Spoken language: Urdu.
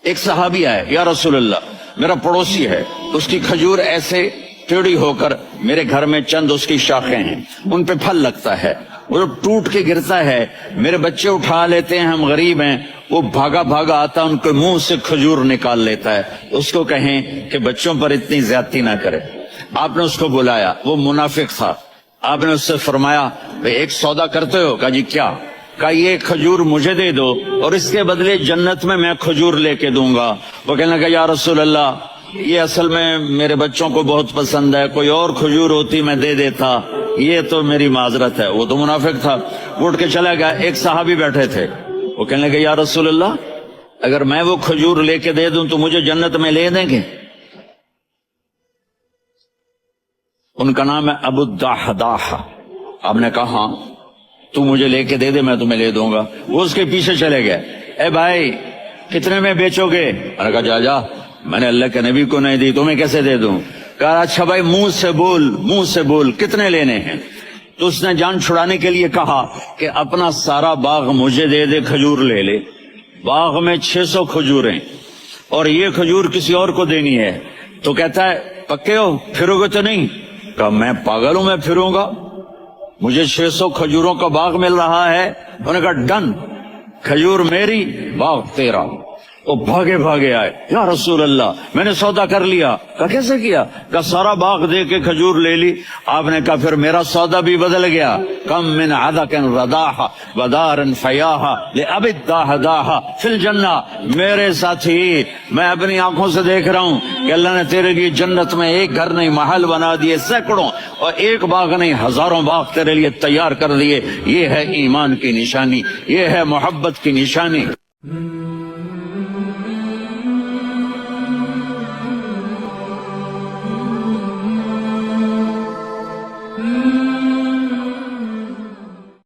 ایک صحابی آئے، یا رسول اللہ میرا پڑوسی ہے، اس کی کھجور ایسے ٹیڑھی ہو کر میرے گھر میں چند اس کی شاخیں ہیں، ان پہ پھل لگتا ہے، وہ جو ٹوٹ کے گرتا ہے میرے بچے اٹھا لیتے ہیں، ہم غریب ہیں، وہ بھاگا بھاگا آتا ان کے منہ سے کھجور نکال لیتا ہے، اس کو کہیں کہ بچوں پر اتنی زیادتی نہ کرے۔ آپ نے اس کو بلایا، وہ منافق تھا، آپ نے اس سے فرمایا بھئی ایک سودا کرتے ہو؟ کہا جی کیا؟ کہا یہ کھجور مجھے دے دو اور اس کے بدلے جنت میں کھجور لے کے دوں گا۔ وہ کہنے لگا یا رسول اللہ یہ اصل میں میرے بچوں کو بہت پسند ہے، کوئی اور کھجور ہوتی میں دے دیتا، یہ تو میری معذرت ہے۔ وہ تو منافق تھا، اٹھ کے چلا گیا۔ ایک صحابی بیٹھے تھے، وہ کہنے لگے یا رسول اللہ اگر میں وہ کھجور لے کے دے دوں تو مجھے جنت میں لے دیں گے؟ ان کا نام ہے ابو الدحداح۔ آپ نے کہا ہاں تو مجھے لے کے دے دے میں تمہیں لے دوں گا۔ وہ اس کے پیچھے چلے گئے، اے بھائی کتنے میں بیچو گے؟ میں نے کہا جا میں نے اللہ کے نبی کو نہیں دی، تمہیں کیسے دے دوں؟ کہا اچھا بھائی منہ سے بول کتنے لینے ہیں؟ تو اس نے جان چھڑانے کے لیے کہا کہ اپنا سارا باغ مجھے دے دے، کھجور لے لے۔ باغ میں 600 کھجوریں اور یہ کھجور کسی اور کو دینی ہے۔ تو کہتا ہے پکے ہو، پھرو گے تو نہیں؟ کہا میں پاگل ہوں، میں پھروں گا؟ مجھے 600 کھجوروں کا باغ مل رہا ہے۔ انہوں نے کہا ڈن، کھجور میری، باغ تیرا۔ وہ بھاگے بھاگے آئے، یا رسول اللہ میں نے سودا کر لیا۔ کہا کیسے کیا؟ کہا سارا باغ دے کے کھجور لے لی۔ آپ نے کہا پھر میرا سودا بھی بدل گیا۔ کم من عدق رداح ودار فیاح لأبی الدحداح فی الجنہ۔ میرے ساتھی میں اپنی آنکھوں سے دیکھ رہا ہوں کہ اللہ نے تیرے لیے جنت میں ایک گھر نہیں محل بنا دیے، سینکڑوں، اور ایک باغ نہیں ہزاروں باغ تیرے لیے تیار کر دیے۔ یہ ہے ایمان کی نشانی، یہ ہے محبت کی نشانی۔